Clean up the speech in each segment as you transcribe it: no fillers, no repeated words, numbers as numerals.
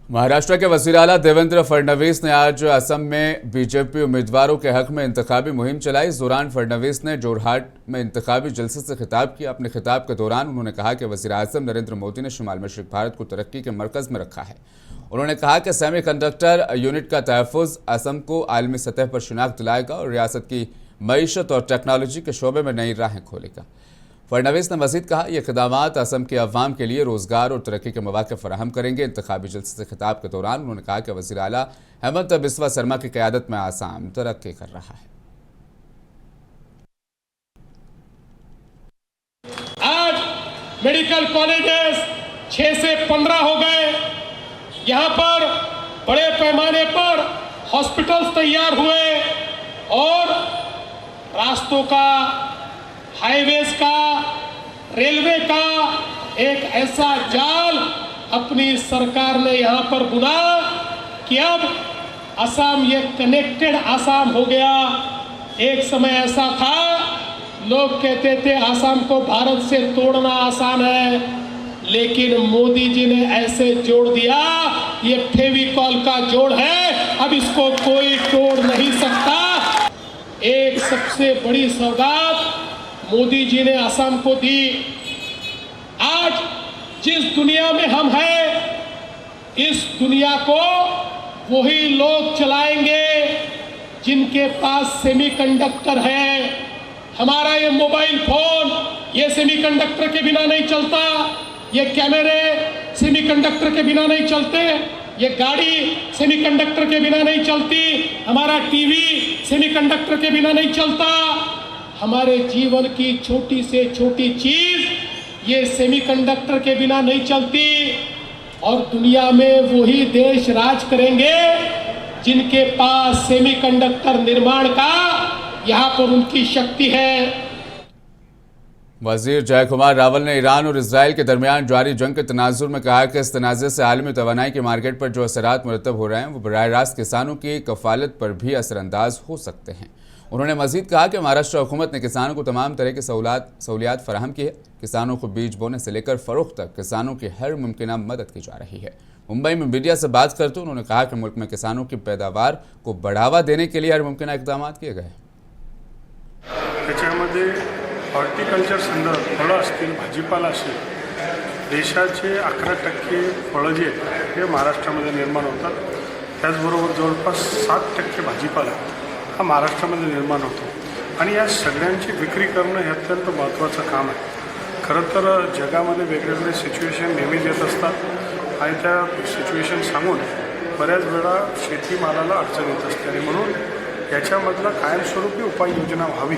महाराष्ट्र के वज़ीर आला देवेंद्र फडणवीस ने आज असम में बीजेपी उम्मीदवारों के हक में इंतखाबी मुहिम चलाई। इस दौरान फडणवीस ने जोरहाट में इंतखाबी जलसे से खिताब किया। अपने खिताब के दौरान उन्होंने कहा कि वज़ीर आज़म नरेंद्र मोदी ने शुमाल मशरिक़ भारत को तरक्की के मरकज़ में रखा है। उन्होंने कहा कि सेमीकंडक्टर यूनिट का तहफ़्फ़ुज़ असम को आलमी सतह पर शिनाख्त दिलाएगा और रियासत की मईशत और टेक्नोलॉजी के शोबे में नई राहें खोलेगा। फडणवीस ने मजीद कहा, ये इक़दामात असम के अवाम के लिए रोज़गार और तरक्की के मौक़े फराहम करेंगे। इंतखाबी जलसे से खिताब के दौरान उन्होंने कहा कि वज़ीर आला हेमंत बिस्वा शर्मा की क़यादत में आसाम तरक्की कर रहा है। आज मेडिकल कॉलेजेस 6 से 15 हो गए। यहाँ पर बड़े पैमाने पर हॉस्पिटल्स तैयार हुए और रास्तों का, हाईवेज का, रेलवे का एक ऐसा जाल अपनी सरकार ने यहाँ पर बुना कि अब असम ये कनेक्टेड असम हो गया। एक समय ऐसा था, लोग कहते थे असम को भारत से तोड़ना आसान है, लेकिन मोदी जी ने ऐसे जोड़ दिया, ये फेविकॉल का जोड़ है, अब इसको कोई तोड़ नहीं सकता। एक सबसे बड़ी सौगात मोदी जी ने असम को दी। आज जिस दुनिया में हम हैं, इस दुनिया को वही लोग चलाएंगे जिनके पास सेमीकंडक्टर है। हमारा ये मोबाइल फोन, ये सेमीकंडक्टर के बिना नहीं चलता। ये कैमरे सेमीकंडक्टर के बिना नहीं चलते। ये गाड़ी सेमीकंडक्टर के बिना नहीं चलती। हमारा टीवी सेमीकंडक्टर के बिना नहीं चलता। हमारे जीवन की छोटी से छोटी चीज ये सेमीकंडक्टर के बिना नहीं चलती। और दुनिया में वही देश राज करेंगे जिनके पास सेमीकंडक्टर निर्माण का यहाँ पर उनकी शक्ति है। वज़ीर जय कुमार रावल ने ईरान और इसराइल के दरमियान जारी जंग के तनाजुर में कहा कि इस तनाज़े से आलमी तवानाई की मार्केट पर जो असरात मुरतब हो रहे हैं वो बराह रास्त किसानों की कफ़ालत पर भी असरअंदाज हो सकते हैं। उन्होंने मजीद कहा कि महाराष्ट्र हुकूमत ने किसानों को तमाम तरह की सहूलियात फराहम की है। किसानों को बीज बोने से लेकर फ़रोख्त तक किसानों की हर मुमकिन मदद की जा रही है। मुंबई में मीडिया से बात करते उन्होंने कहा कि मुल्क में किसानों की पैदावार को बढ़ावा देने के लिए हर मुमकिन इक़दाम किए गए। हॉर्टिकल्चर संदर्भ फळं असतील, भाजीपाला असेल, देशाचे 11% फळं जे आहेत हे महाराष्ट्रामध्ये निर्माण होतात। त्याचबरोबर जवळपास 7% भाजीपाला हा महाराष्ट्रामध्ये निर्माण होतो आणि या सगळ्यांची विक्री करणं हे अत्यंत महत्त्वाचं काम आहे। खरं तर जगामध्ये वेगवेगळे सिच्युएशन नेहमीच येत असतात आणि त्या सिच्युएशन सांगून बऱ्याच वेळा शेतीमालाला अडचण येत असते आणि म्हणून याच्यामधला कायमस्वरूपी उपाययोजना व्हावी,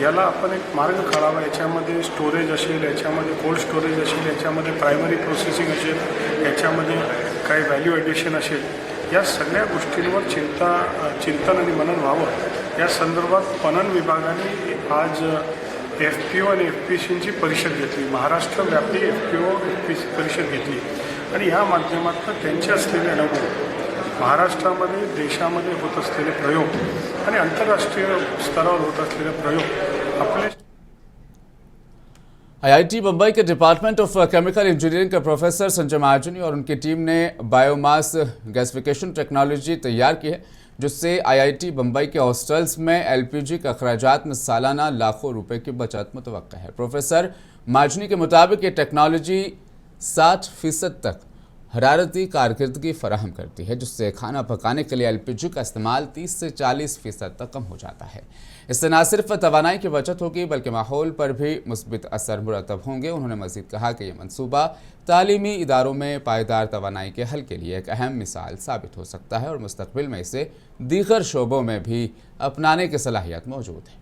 याला आपण एक मार्ग काढावा। याच्यामध्ये स्टोरेज असेल, याच्यामध्ये कोल्ड स्टोरेज असेल, याच्यामध्ये प्रायमरी प्रोसेसिंग असेल, याच्यामध्ये काही व्हॅल्यू ॲडिशन असेल, या सगळ्या गोष्टींवर चिंतन आणि मनन व्हावं। या संदर्भात पणन विभागाने आज FPO आणि FPCची परिषद घेतली, महाराष्ट्र व्यापी FPO FPC परिषद घेतली आणि ह्या माध्यमातून त्यांचे असलेले अनुभव, महाराष्ट्रामध्ये देशामध्ये होत असलेले प्रयोग आणि आंतरराष्ट्रीय स्तरावर होत असलेले प्रयोग अपने IIT बम्बई के डिपार्टमेंट ऑफ केमिकल इंजीनियरिंग के प्रोफेसर संजय महाजनी और उनकी टीम ने बायोमास गैसिफिकेशन टेक्नोलॉजी तैयार की है, जिससे IIT बम्बई के हॉस्टल्स में LPG के अखराजात में सालाना लाखों रुपए की बचत मुतवक्का है। प्रोफेसर महाजनी के मुताबिक ये टेक्नोलॉजी 60% तक हरारती कारकर्दगी फराहम करती है, जिससे खाना पकाने के लिए LPG का इस्तेमाल 30 से 40% तक कम हो जाता है। इससे न सिर्फ तवानाई की बचत होगी बल्कि माहौल पर भी मुस्बित असर मुरतब होंगे। उन्होंने मजीद कहा कि यह मनसूबा तालीमी इदारों में पायदार तवानाई के हल के लिए एक अहम मिसाल साबित हो सकता है और मुस्तकबिल में इसे दीगर शोबों में भी अपनाने की सलाहियत मौजूद है।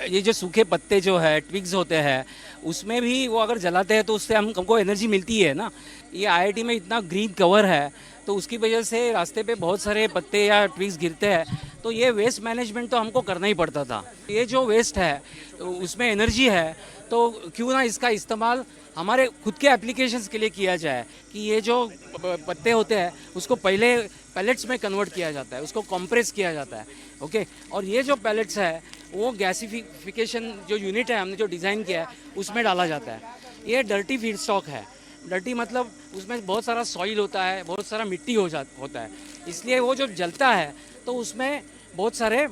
ये जो सूखे पत्ते जो है, ट्विग्स होते हैं, उसमें भी वो अगर जलाते हैं तो उससे हमको एनर्जी मिलती है ना। ये IIT में इतना ग्रीन कवर है तो उसकी वजह से रास्ते पे बहुत सारे पत्ते या ट्विग्स गिरते हैं, तो ये वेस्ट मैनेजमेंट तो हमको करना ही पड़ता था। ये जो वेस्ट है तो उसमें एनर्जी है, तो क्यों ना इसका इस्तेमाल हमारे खुद के एप्लीकेशंस के लिए किया जाए कि ये जो पत्ते होते हैं उसको पहले पैलेट्स में कन्वर्ट किया जाता है, उसको कंप्रेस किया जाता है, ओके। और ये जो पैलेट्स है वो गैसिफिकेशन जो यूनिट है हमने जो डिज़ाइन किया है उसमें डाला जाता है। ये डर्टी फीड स्टॉक है। डर्टी मतलब उसमें बहुत सारा सॉइल होता है, बहुत सारा मिट्टी होता है, इसलिए वो जब जलता है तो उसमें बहुत सारे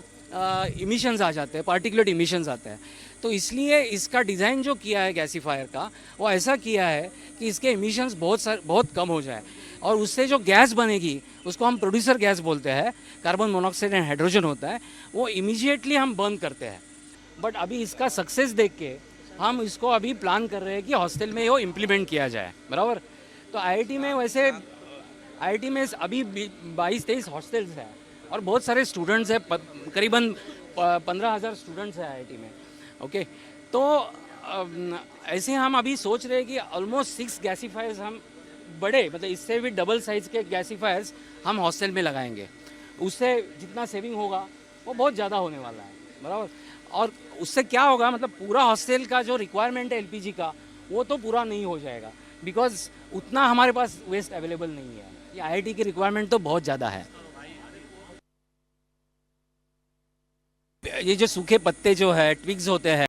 इमिशंस आ जाते हैं, पार्टिकुलेट इमिशंस आते हैं। तो इसलिए इसका डिज़ाइन जो किया है गैसीफायर का, वो ऐसा किया है कि इसके इमिशंस बहुत कम हो जाए और उससे जो गैस बनेगी उसको हम प्रोड्यूसर गैस बोलते हैं, कार्बन मोनोऑक्साइड एंड हाइड्रोजन होता है, वो इमीडिएटली हम बर्न करते हैं। बट अभी इसका सक्सेस देख के हम इसको अभी प्लान कर रहे हैं कि हॉस्टल में वो इम्प्लीमेंट किया जाए, बराबर। तो आईआईटी में वैसे आईआईटी में अभी 22-23 हॉस्टल्स हैं और बहुत सारे स्टूडेंट्स हैं, करीबन 15,000 स्टूडेंट्स हैं आईआईटी में। ओके, तो ऐसे हम अभी सोच रहे हैं कि ऑलमोस्ट 6 गैसीफायर्स हम बड़े, मतलब इससे भी डबल साइज़ के गैसीफायर्स हम हॉस्टल में लगाएंगे। उससे जितना सेविंग होगा वो बहुत ज़्यादा होने वाला है, बराबर। और उससे क्या होगा, मतलब पूरा हॉस्टल का जो रिक्वायरमेंट है एलपीजी का वो तो पूरा नहीं हो जाएगा, बिकॉज उतना हमारे पास वेस्ट अवेलेबल नहीं है। ये आईआईटी की रिक्वायरमेंट तो बहुत ज़्यादा है। ये जो सूखे पत्ते जो है, ट्विग्स होते हैं,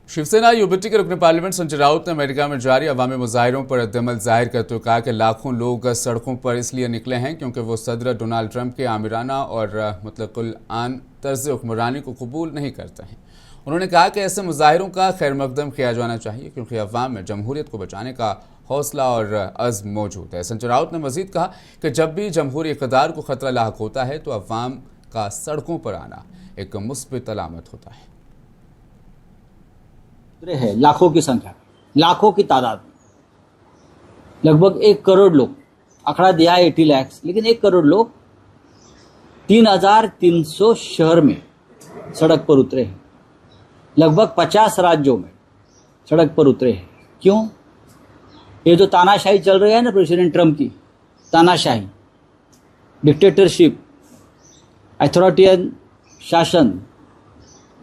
शिवसेना यूबीटी के रुकन पार्लियामेंट संजय राउत ने अमेरिका में जारी अवामी मुजाहिरों पर रद्दअमल जाहिर करते हुए कहा कि लाखों लोग सड़कों पर इसलिए निकले हैं क्योंकि वो सदर डोनाल्ड ट्रंप के आमिराना और मुतलकुल आन तर्ज हुक्मरानी को कबूल नहीं करते हैं। उन्होंने कहा कि ऐसे मुजाहिरों का खैर मकदम किया जाना चाहिए क्योंकि अवाम में जमहूरियत को बचाने का हौसला और अज़्म मौजूद है। संजय राउत ने मजीद कहा कि जब भी जमहूरी इक़्तिदार को खतरा लाहक होता है तो अवाम का सड़कों पर आना एक मुस्बित अलामत होता है। है लाखों की संख्या, लाखों की तादाद में, लगभग 1 करोड़ लोग, आंकड़ा दिया है 80 लाख, लेकिन 1 करोड़ लोग 3,300 शहर में सड़क पर उतरे हैं, लगभग 50 राज्यों में सड़क पर उतरे हैं। क्यों? ये जो तानाशाही चल रही है ना, प्रेसिडेंट ट्रम्प की तानाशाही, डिक्टेटरशिप, अथॉरिटेरियन शासन,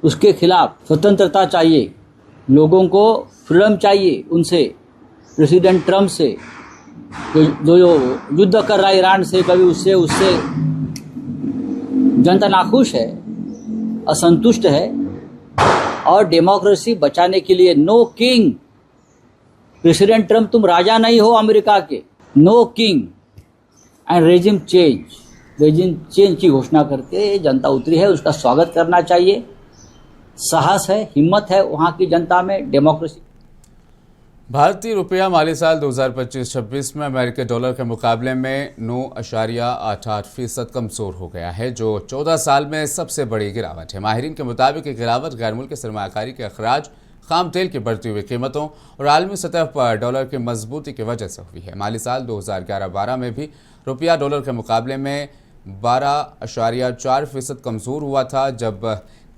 उसके खिलाफ स्वतंत्रता चाहिए, लोगों को फ्रीडम चाहिए उनसे, प्रेसिडेंट ट्रम्प से, जो युद्ध कर रहा है ईरान से, कभी उससे जनता नाखुश है, असंतुष्ट है। और डेमोक्रेसी बचाने के लिए नो किंग, प्रेसिडेंट ट्रम्प तुम राजा नहीं हो अमेरिका के, no king and regime change की घोषणा करके जनता उतरी है। उसका स्वागत करना चाहिए। साहस है, हिम्मत है वहाँ की जनता में डेमोक्रेसी। भारतीय रुपया माली साल 2025-26 में अमेरिकी डॉलर के मुकाबले में 9.88% कमज़ोर हो गया है, जो 14 साल में सबसे बड़ी गिरावट है। माहिरीन के मुताबिक ये गिरावट गैर मुल्की सरमायाकारी के अखराज, खाम तेल की बढ़ती हुई कीमतों और आलमी सतह पर डॉलर की मजबूती की वजह से हुई है। माली साल 2011-12 में भी रुपया डॉलर के मुकाबले में 12.4% कमज़ोर हुआ था, जब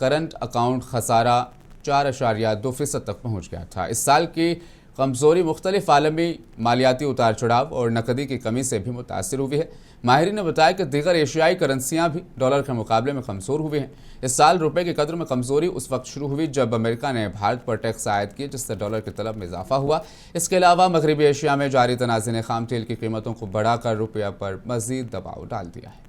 करंट अकाउंट खसारा 4.2% तक पहुंच गया था। इस साल की कमज़ोरी मुख्तलिफ आलमी मालियाती उतार चढ़ाव और नकदी की कमी से भी मुतासिर हुई है। माहिरीन ने बताया कि दीगर एशियाई करेंसियाँ भी डॉलर के मुकाबले में कमज़ोर हुई हैं। इस साल रुपये की कदर में कमज़ोरी उस वक्त शुरू हुई जब अमेरिका ने भारत पर टैक्स आयद किए, जिससे डॉलर की तलब में इजाफा हुआ। इसके अलावा मगरबी एशिया में जारी तनाज़े ने खाम तेल की कीमतों को बढ़ाकर रुपया पर मज़ीद दबाव डाल दिया है।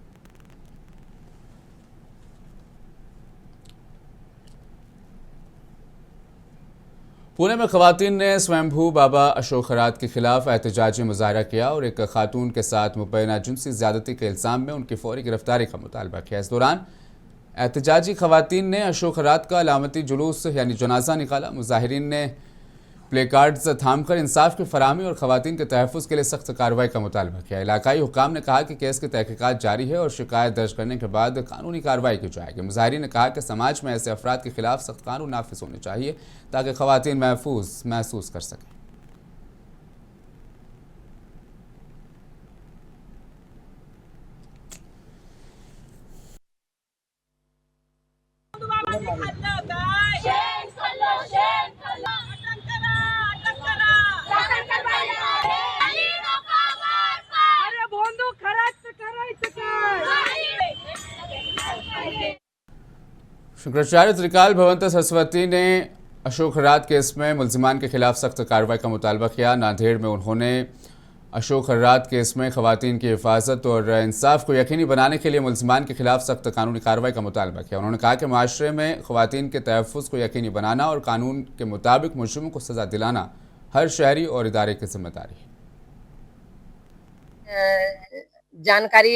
पुणे में खवातीन ने स्वयंभू बाबा अशोक खरात के खिलाफ एहतजाजी मुजाहरा किया और एक खातून के साथ मुबैना जिनसी ज्यादती के इल्ज़ाम में उनकी फौरी गिरफ्तारी का मुतालबा किया। इस दौरान एहतजाजी खवातीन ने अशोक खरात का अलामती जुलूस यानी जनाजा निकाला। मुजाहिरीन ने प्ले कार्ड्स थामकर इंसाफ की फराहमी और खवातीन के तहफ़्फ़ुज़ के लिए सख्त कार्रवाई का मुतालबा किया। इलाकाई हुक्काम ने कहा कि केस की तहकीकात जारी है और शिकायत दर्ज करने के बाद कानूनी कार्रवाई की जाएगी। मुजाहिरीन ने कहा कि समाज में ऐसे अफराद के खिलाफ सख्त कानून नाफिज होने चाहिए ताकि खवातीन महफूज महसूस कर सकें। शंकराचार्य त्रिकाल भवंत सरस्वती ने अशोक खरात केस में मुल्जिमान के खिलाफ सख्त कार्रवाई का मुतालबा किया। नांदेड़ में उन्होंने अशोक हर्रात केस में खवातीन की हिफाजत और इंसाफ को यकीनी बनाने के लिए मुलजिमान के खिलाफ सख्त कानूनी कार्रवाई का मुतालबा किया। उन्होंने कहा कि माशरे में खवातीन के तहफ़्फ़ुज़ को यकीनी बनाना और कानून के मुताबिक मुजरिमों को सज़ा दिलाना हर शहरी और इदारे की जिम्मेदारी है। जानकारी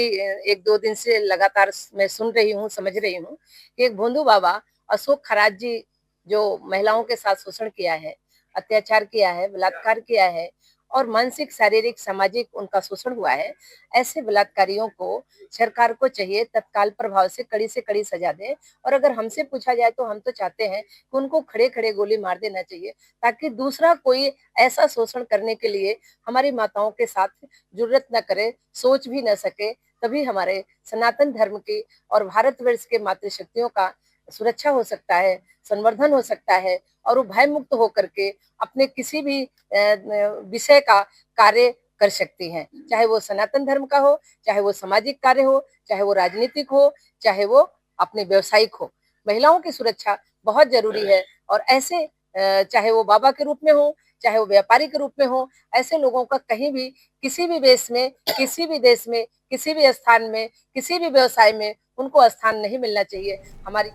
1-2 दिन से लगातार मैं सुन रही हूँ, समझ रही हूँ कि एक भोंदू बाबा अशोक खरात जी जो महिलाओं के साथ शोषण किया है, अत्याचार किया है, बलात्कार किया है और मानसिक, शारीरिक, सामाजिक उनका शोषण हुआ है। ऐसे बलात्कारियों को सरकार को चाहिए तत्काल प्रभाव से कड़ी सजा दे। और अगर हमसे पूछा जाए तो हम तो चाहते हैं कि उनको खड़े-खड़े गोली मार देना चाहिए, ताकि दूसरा कोई ऐसा शोषण करने के लिए हमारी माताओं के साथ जुर्रत न करे, सोच भी न सके। तभी हमारे सनातन धर्म की और भारतवर्ष के मातृशक्तियों का सुरक्षा हो सकता है, संवर्धन हो सकता है और वो भय मुक्त होकर के अपने किसी भी विषय का कार्य कर सकती हैं, चाहे वो सनातन धर्म का हो, चाहे वो सामाजिक कार्य हो, चाहे वो राजनीतिक हो, चाहे वो अपने व्यवसायिक हो। महिलाओं की सुरक्षा बहुत जरूरी है और ऐसे चाहे वो बाबा के रूप में हो, चाहे वो व्यापारी के रूप में हो, ऐसे लोगों का कहीं भी किसी भी देश में, किसी भी देश में, किसी भी स्थान में, किसी भी व्यवसाय में उनको स्थान नहीं मिलना चाहिए। हमारी